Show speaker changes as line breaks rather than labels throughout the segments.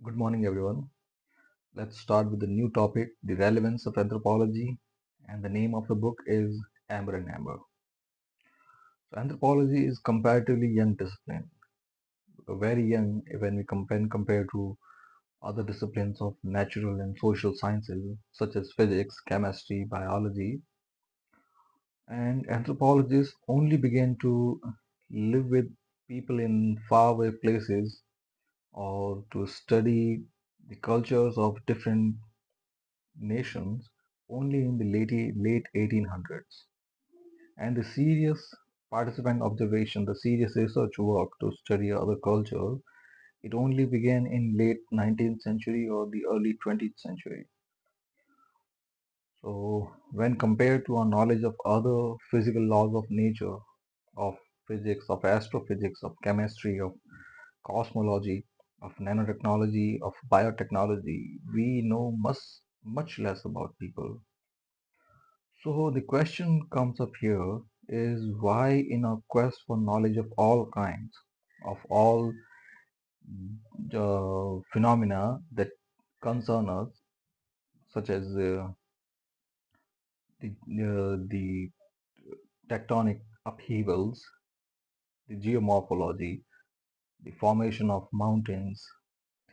Good morning, everyone. Let's start with the new topic, the relevance of anthropology, and the name of the book is Amber and Amber. So, anthropology is comparatively young discipline, very young when we compare to other disciplines of natural and social sciences such as physics, chemistry, biology. And anthropologists only began to live with people in faraway places or to study the cultures of different nations only in the late 1800s. And the serious participant observation, the serious research work to study other cultures, it only began in late 19th century or the early 20th century. So when compared to our knowledge of other physical laws of nature, of physics, of astrophysics, of chemistry, of cosmology, of nanotechnology, of biotechnology, we know much less about people. So the question comes up here is why in our quest for knowledge of all kinds, of all phenomena that concern us, such as the tectonic upheavals, the geomorphology, the formation of mountains,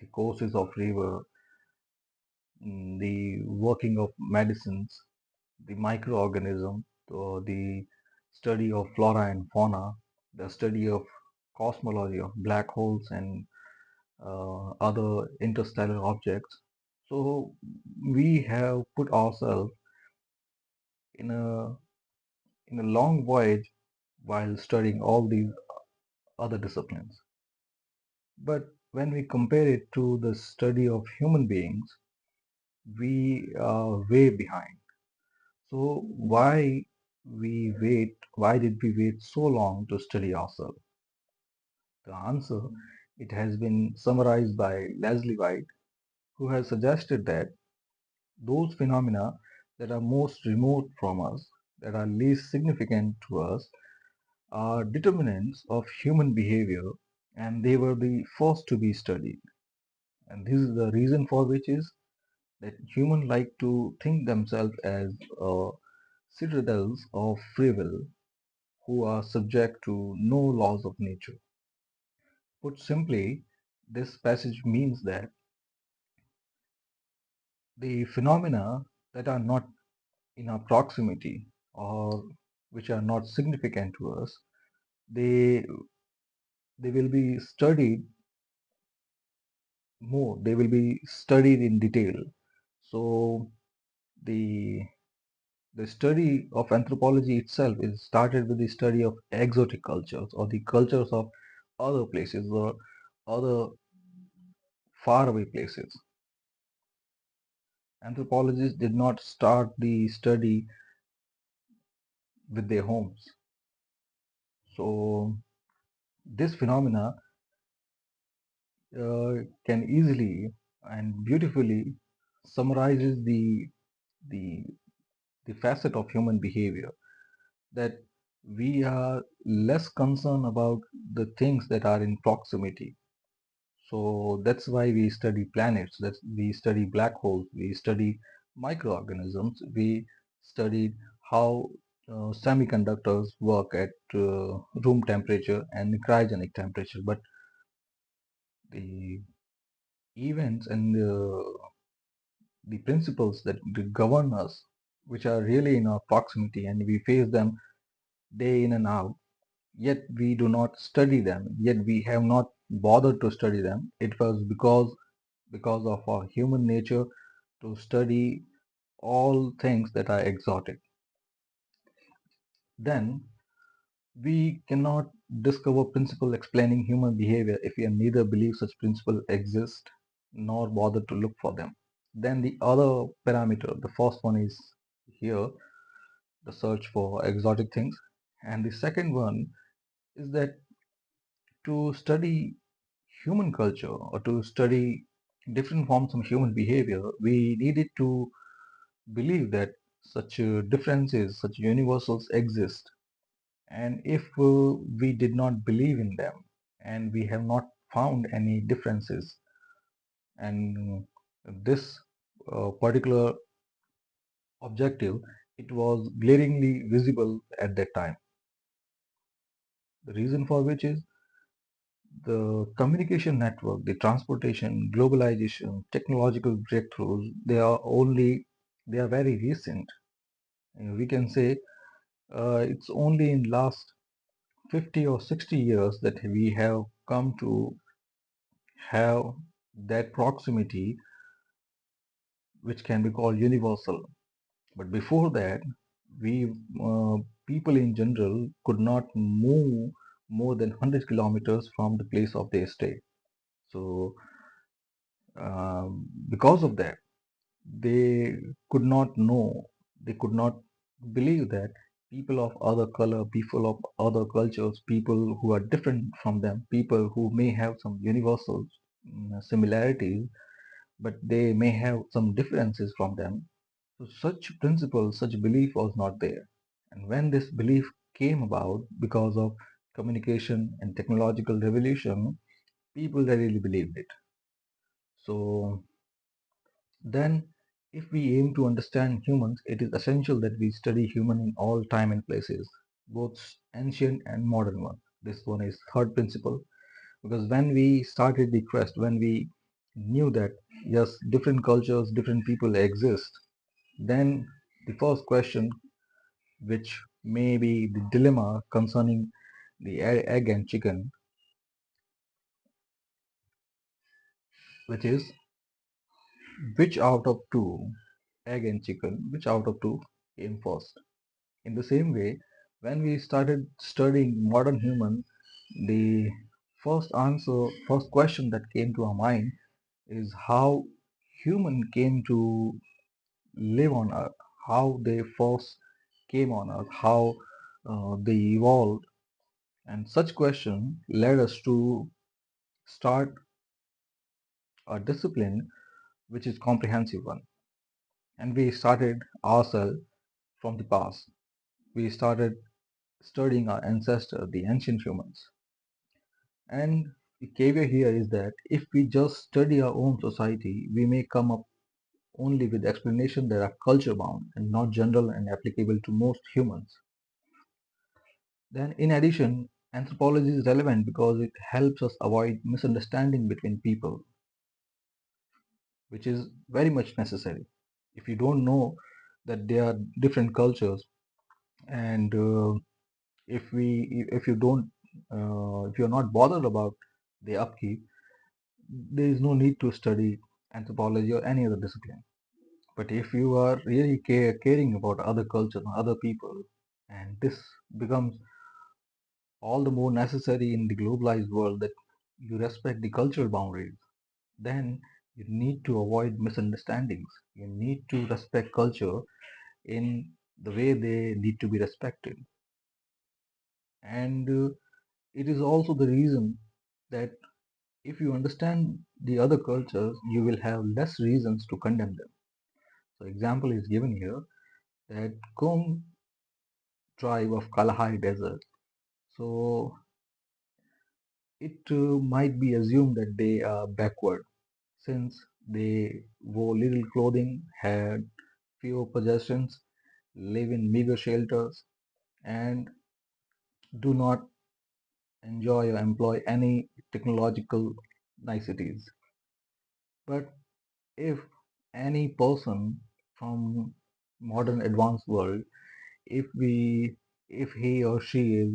the courses of river, the working of medicines, the microorganism, the study of flora and fauna, the study of cosmology of black holes and other interstellar objects. So we have put ourselves in a long voyage while studying all these other disciplines. But when we compare it to the study of human beings, we are way behind. So why did we wait so long to study ourselves? The answer, it has been summarized by Leslie White, who has suggested that those phenomena that are most remote from us, that are least significant to us, are determinants of human behavior and they were the first to be studied. And this is the reason for which is that humans like to think themselves as citadels of free will who are subject to no laws of nature. Put simply, this passage means that the phenomena that are not in our proximity or which are not significant to us, they they will be studied more. They will be studied in detail. So the the study of anthropology itself is started with the study of exotic cultures or the cultures of other places or other faraway places. Anthropologists did not start the study with their homes. So this phenomena can easily and beautifully summarizes the the facet of human behavior that we are less concerned about the things that are in proximity. So that's why we study planets, that we study black holes, we study microorganisms, we studied how semiconductors work at room temperature and cryogenic temperature. But the events and the principles that govern us, which are really in our proximity and we face them day in and out, yet we do not study them, yet we have not bothered to study them. It was because of our human nature to study all things that are exotic. Then we cannot discover principle explaining human behavior if we neither believe such principle exist nor bother to look for them. Then the other parameter, the first one is here, the search for exotic things. And the second one is that to study human culture or to study different forms of human behavior, we needed to believe that such differences, such universals exist. And if we did not believe in them and we have not found any differences and this particular objective, it was glaringly visible at that time. The reason for which is the communication network, the transportation, globalization, technological breakthroughs, they are very recent. We can say it's only in last 50 or 60 years that we have come to have that proximity which can be called universal. But before that, we people in general could not move more than 100 kilometers from the place of their stay. So, because of that, they could not know, they could not believe that people of other color, people of other cultures, people who are different from them, people who may have some universal similarities, but they may have some differences from them. So such principle, such belief was not there. And when this belief came about because of communication and technological revolution, people really believed it. So then, if we aim to understand humans, it is essential that we study human in all time and places, both ancient and modern one. This one is third principle, because when we started the quest, when we knew that yes, different cultures, different people exist, then the first question, which may be the dilemma concerning the egg and chicken, which is which out of two, egg and chicken, which out of two came first? In the same way, when we started studying modern human, the first question that came to our mind is how human came to live on Earth, how they first came on Earth, how they evolved, and such question led us to start a discipline which is comprehensive one. And we started ourselves from the past. We started studying our ancestors, the ancient humans. And the caveat here is that if we just study our own society, we may come up only with explanations that are culture bound and not general and applicable to most humans. Then, in addition, anthropology is relevant because it helps us avoid misunderstanding between people, which is very much necessary. If you don't know that there are different cultures, and if you don't if you're not bothered about the upkeep, there is no need to study anthropology or any other discipline. But if you are really caring about other cultures and other people, and this becomes all the more necessary in the globalized world that you respect the cultural boundaries, then you need to avoid misunderstandings. You need to respect culture in the way they need to be respected. And it is also the reason that if you understand the other cultures, you will have less reasons to condemn them. So example is given here that Kum tribe of Kalahari Desert. So it might be assumed that they are backward since they wore little clothing, had fewer possessions, live in meager shelters, and do not enjoy or employ any technological niceties. But if any person from modern advanced world, if we if he or she is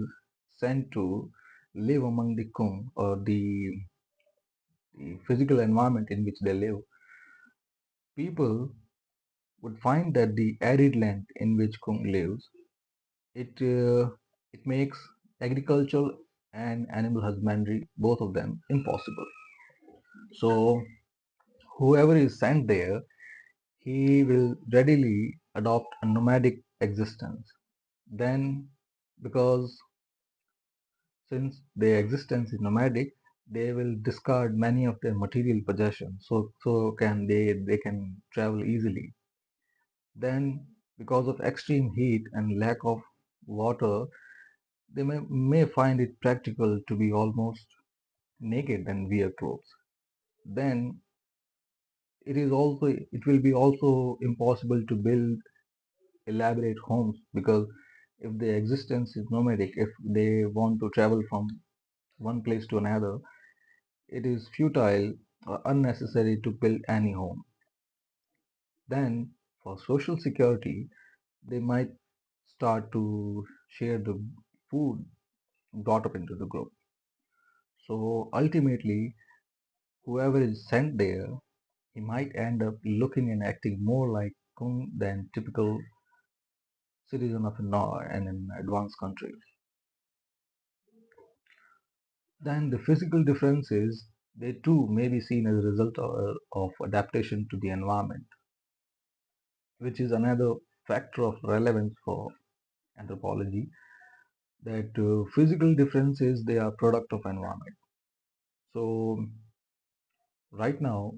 sent to live among the Kum or the physical environment in which they live, people would find that the arid land in which Kum lives, it makes agricultural and animal husbandry, both of them, impossible. So whoever is sent there, he will readily adopt a nomadic existence. Then, because since their existence is nomadic, they will discard many of their material possessions. So can they can travel easily. Then, because of extreme heat and lack of water, they may find it practical to be almost naked and wear clothes. Then it will be also impossible to build elaborate homes, because if the existence is nomadic, if they want to travel from one place to another, it is futile or unnecessary to build any home. Then, for social security, they might start to share the food brought up into the group. So ultimately, whoever is sent there, he might end up looking and acting more like Kung than typical citizen of an advanced country. Then the physical differences, they too may be seen as a result of adaptation to the environment, which is another factor of relevance for anthropology, that physical differences, they are product of environment. So right now,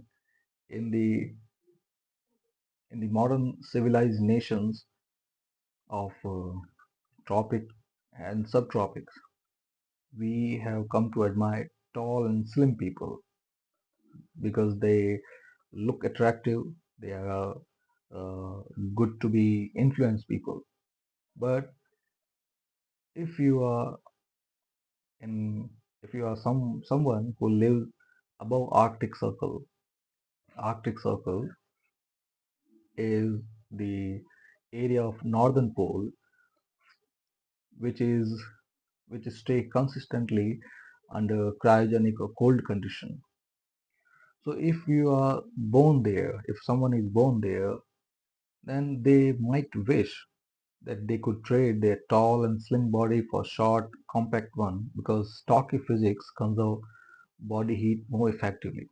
in the modern civilized nations of tropic and subtropics, we have come to admire tall and slim people because they look attractive, they are uh, good to be influenced people. But if you are in if you are someone who lives above Arctic Circle is the area of northern pole, which is which stay consistently under cryogenic or cold condition. So if you are born there, if someone is born there, then they might wish that they could trade their tall and slim body for short, compact one, because stocky physics conserve body heat more effectively.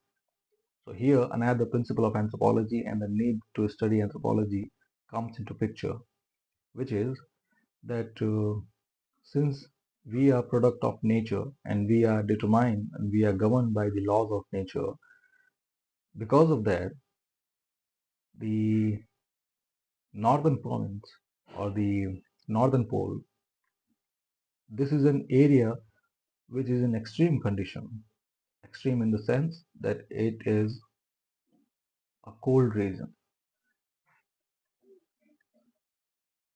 So here another principle of anthropology and the need to study anthropology comes into picture, which is that since we are product of nature and we are determined and we are governed by the laws of nature, because of that, the northern province or the northern pole, this is an area which is in extreme condition. Extreme in the sense that it is a cold region.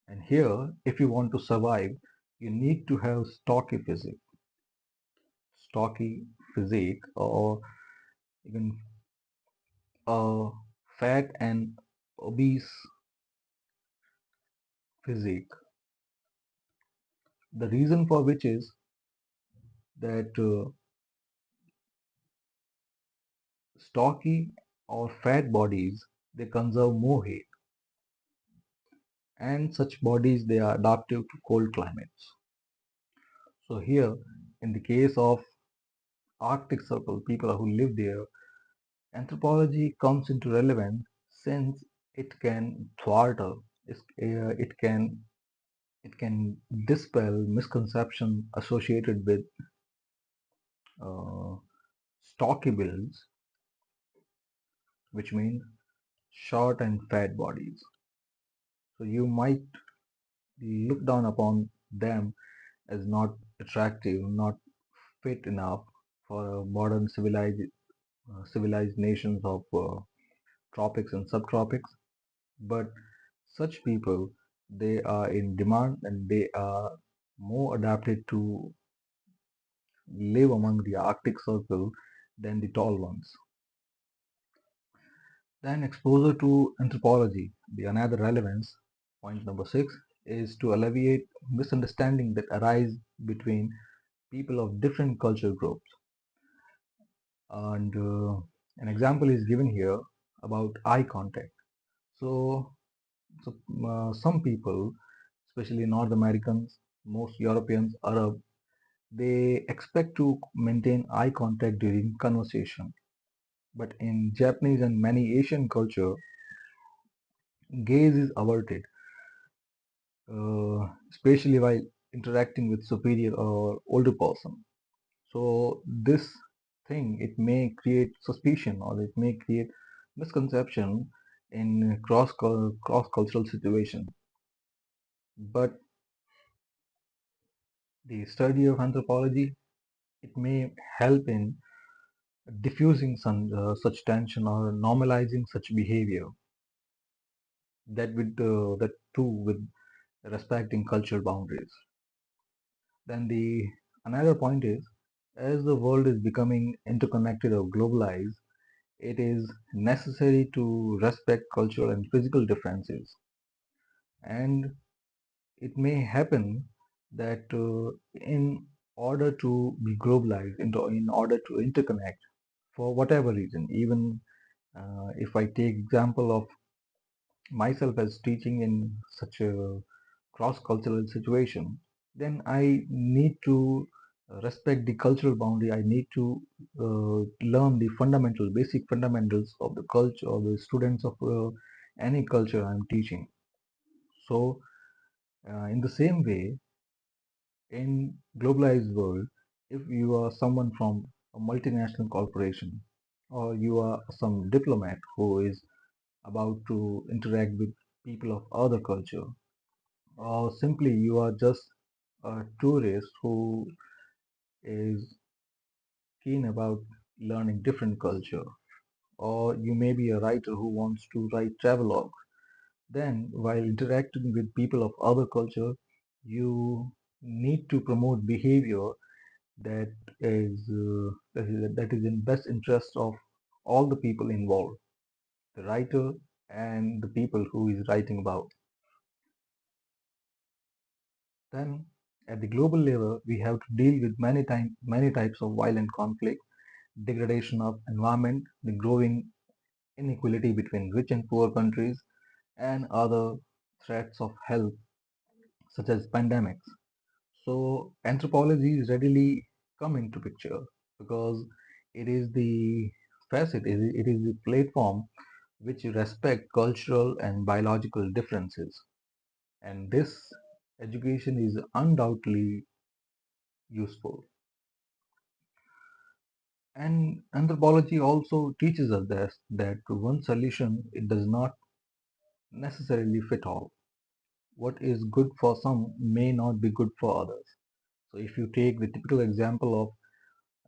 And here, if you want to survive, you need to have stocky physique, or even a fat and obese physique. The reason for which is that stocky or fat bodies, they conserve more heat, and such bodies, they are adaptive to cold climates. So here, in the case of Arctic Circle, people who live there, anthropology comes into relevance since it can thwart, it can dispel misconception associated with uh, stocky builds, which means short and fat bodies. So you might look down upon them as not attractive, not fit enough for modern civilized nations of tropics and subtropics. But such people, they are in demand and they are more adapted to live among the Arctic Circle than the tall ones. Then exposure to anthropology, the another relevance, point number 6, is to alleviate misunderstanding that arise between people of different culture groups. And an example is given here about eye contact. So, some people, especially North Americans, most Europeans, Arab, they expect to maintain eye contact during conversation. But in Japanese and many Asian culture, gaze is averted, especially while interacting with superior or older person. So this thing, it may create suspicion or it may create misconception in cross cultural situation. But the study of anthropology, it may help in diffusing such tension or normalizing such behavior, that too with respecting cultural boundaries. Then the another point is, as the world is becoming interconnected or globalized, it is necessary to respect cultural and physical differences. And it may happen that in order to be globalized, in order to interconnect, for whatever reason, even if I take example of myself as teaching in such a cross-cultural situation, then I need to respect the cultural boundary. I need to learn the basic fundamentals of the culture of the students of any culture I'm teaching. So, in the same way, in globalized world, if you are someone from a multinational corporation, or you are some diplomat who is about to interact with people of other culture, or simply you are just a tourist who is keen about learning different culture, or you may be a writer who wants to write travelogue, then while interacting with people of other culture, you need to promote behavior that that is in best interest of all the people involved, the writer and the people who is writing about. Then, at the global level, we have to deal with many types of violent conflict, degradation of environment, the growing inequality between rich and poor countries, and other threats of health, such as pandemics. So, anthropology is readily come into picture because it is the it is the platform which respect cultural and biological differences. And this education is undoubtedly useful. And anthropology also teaches us that one solution it does not necessarily fit all. What is good for some may not be good for others. So if you take the typical example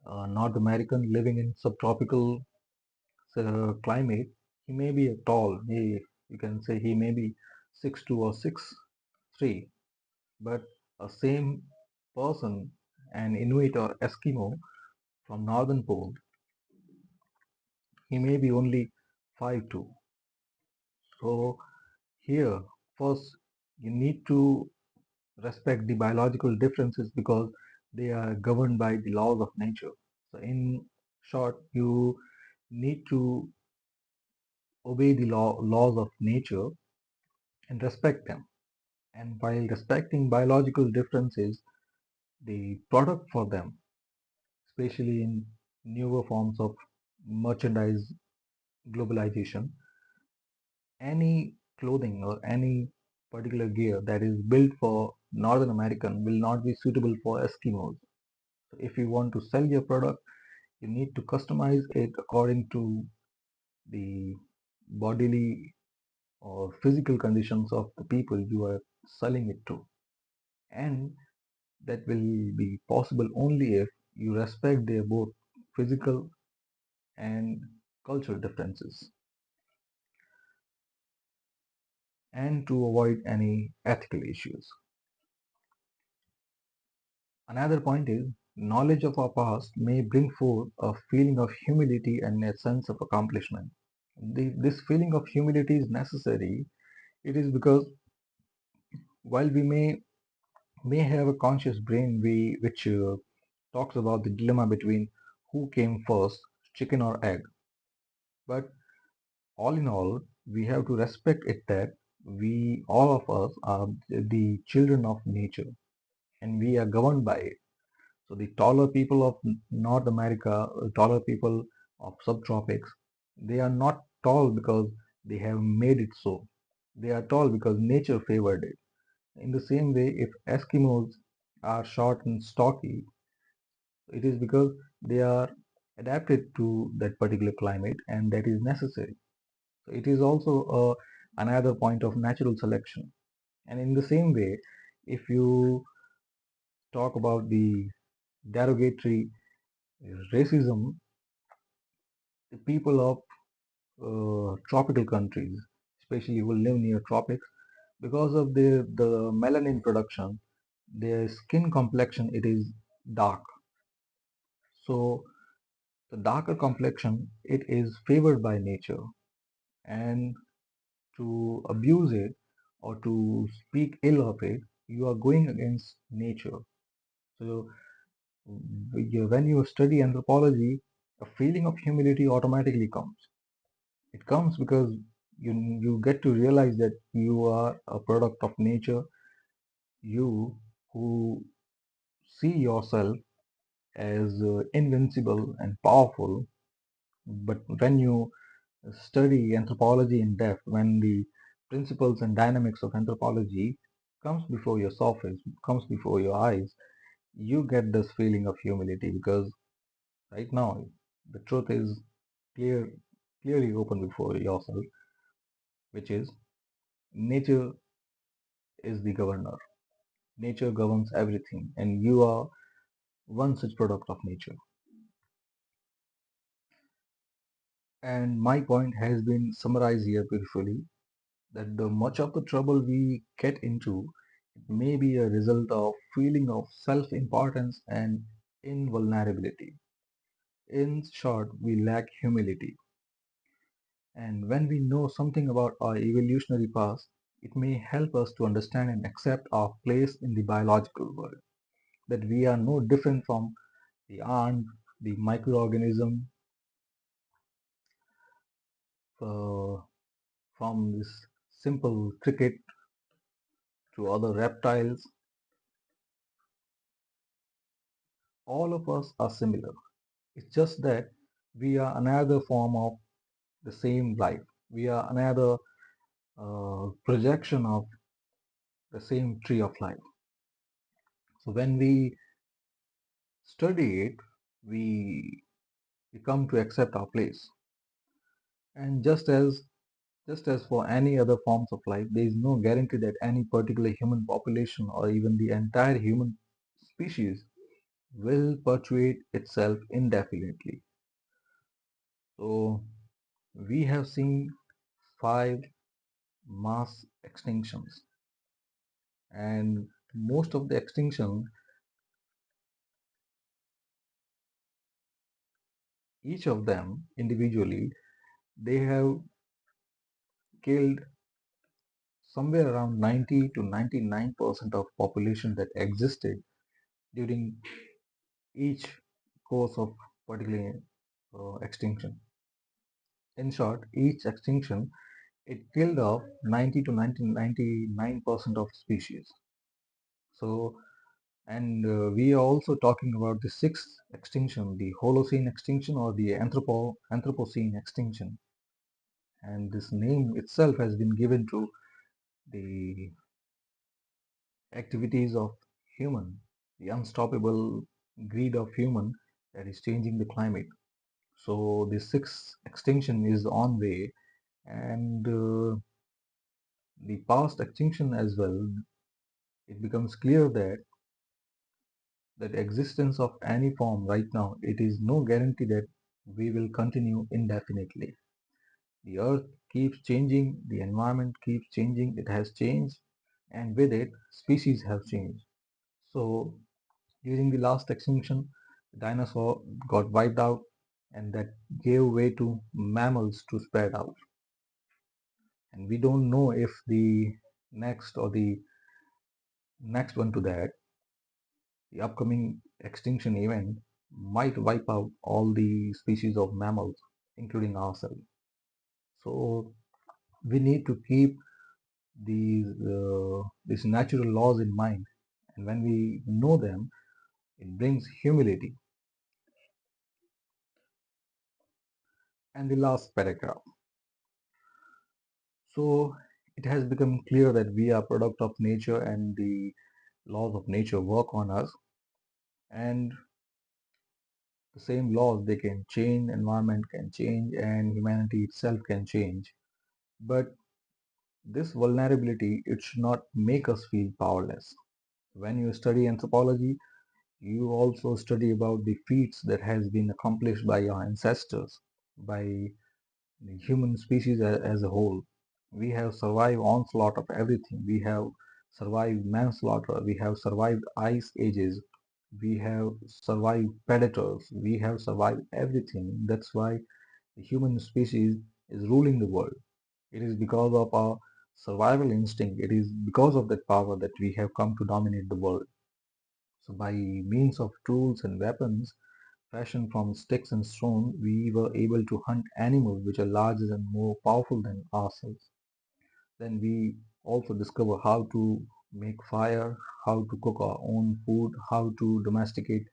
of North American living in subtropical climate, he may be a tall, you can say he may be 6'2" or 6'3", but a same person, an Inuit or Eskimo from Northern Pole, he may be only 5'2". So here, first, you need to respect the biological differences because they are governed by the laws of nature. So, in short, you need to obey the laws of nature and respect them. And while respecting biological differences, the product for them, especially in newer forms of merchandise globalization, any clothing or any particular gear that is built for Northern American will not be suitable for Eskimos. So if you want to sell your product, you need to customize it according to the bodily or physical conditions of the people you are selling it to. And that will be possible only if you respect their both physical and cultural differences, and to avoid any ethical issues. Another point is, knowledge of our past may bring forth a feeling of humility and a sense of accomplishment. This feeling of humility is necessary. It is because while we may have a conscious brain which talks about the dilemma between who came first, chicken or egg, but all in all, we have to respect it that we all of us are the children of nature and we are governed by it. So the taller people of North America, taller people of subtropics, they are not tall because they have made it so. They are tall because nature favored it. In the same way, if Eskimos are short and stocky, it is because they are adapted to that particular climate and that is necessary. So it is also another point of natural selection. And in the same way, if you talk about the derogatory racism, the people of tropical countries, especially who live near tropics, because of the melanin production, their skin complexion it is dark. So the darker complexion it is favored by nature, and to abuse it or to speak ill of it, you are going against nature. So when you study anthropology, a feeling of humility automatically comes. It comes because you get to realize that you are a product of nature. You who see yourself as invincible and powerful, but when you study anthropology in depth, when the principles and dynamics of anthropology comes before your surface, comes before your eyes, you get this feeling of humility because right now the truth is clear, clearly open before yourself, which is nature is the governor. Nature governs everything, and you are one such product of nature. And my point has been summarized here beautifully that the much of the trouble we get into may be a result of feeling of self-importance and invulnerability. In short, we lack humility. And when we know something about our evolutionary past, it may help us to understand and accept our place in the biological world. That we are no different from the ant, the microorganism, uh, from this simple cricket to other reptiles. All of us are similar. It's just that we are another form of the same life. We are another projection of the same tree of life. So when we study it, we come to accept our place. And just as for any other forms of life, there is no guarantee that any particular human population or even the entire human species will perpetuate itself indefinitely. So we have seen five mass extinctions, and most of the extinction, each of them individually, they have killed somewhere around 90 to 99% of population that existed during each course of particular extinction. In short, each extinction it killed off 90 to 99% of species. So, and we are also talking about the sixth extinction, the Holocene extinction or the Anthropocene extinction. And this name itself has been given to the activities of human, the unstoppable greed of human that is changing the climate. So the sixth extinction is on way, and the past extinction as well. It becomes clear that existence of any form right now, it is no guarantee that we will continue indefinitely. The earth keeps changing, the environment keeps changing, it has changed, and with it, species have changed. So during the last extinction, the dinosaur got wiped out, and that gave way to mammals to spread out. And we don't know if the next one to that, the upcoming extinction event, might wipe out all the species of mammals, including ourselves. So we need to keep these natural laws in mind, and when we know them, it brings humility. And the last paragraph. So it has become clear that we are product of nature and the laws of nature work on us, and the same laws they can change, environment can change, and humanity itself can change. But this vulnerability it should not make us feel powerless. When you study anthropology, you also study about the feats that has been accomplished by our ancestors. by the human species as a whole. We have survived onslaught of everything. We have survived manslaughter. We have survived ice ages. We have survived predators. We have survived everything. That's why the human species is ruling the world. It is because of our survival instinct. It is because of that power that we have come to dominate the world. So by means of tools and weapons fashioned from sticks and stone, we were able to hunt animals which are larger and more powerful than ourselves. Then we also discover how to make fire, how to cook our own food, how to domesticate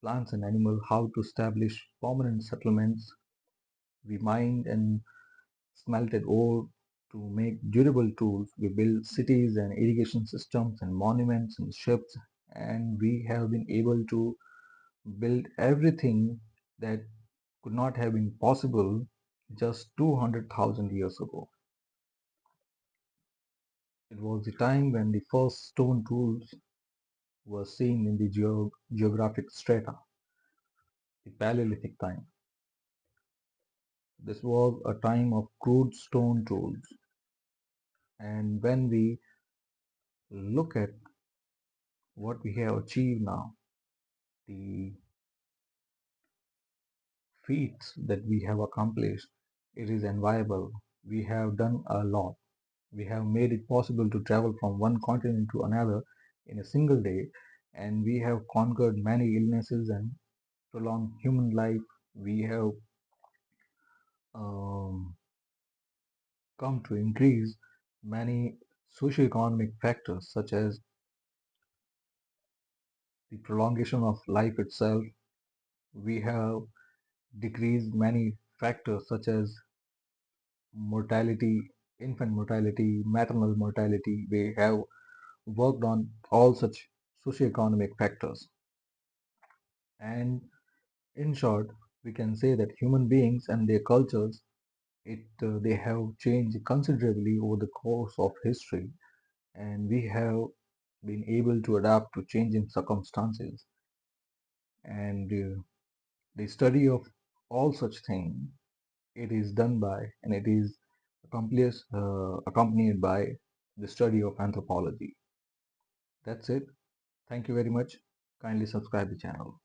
plants and animals, how to establish permanent settlements. We mined and smelted ore to make durable tools. We built cities and irrigation systems and monuments and ships, and we have been able to build everything that could not have been possible just 200,000 years ago. It was the time when the first stone tools were seen in the geographic strata, the Paleolithic time. This was a time of crude stone tools. And when we look at what we have achieved now, the feats that we have accomplished, it is enviable. We have done a lot. We have made it possible to travel from one continent to another in a single day, and we have conquered many illnesses and prolonged human life. We have um, come to increase many socioeconomic factors such as the prolongation of life itself. We have decreased many factors such as mortality, infant mortality, maternal mortality. We have worked on all such socioeconomic factors. And in short, we can say that human beings and their cultures, they have changed considerably over the course of history, and we have been able to adapt to changing circumstances. And the study of all such things, it is done by and it is accompanied by the study of anthropology. That's it. Thank you very much. Kindly subscribe the channel.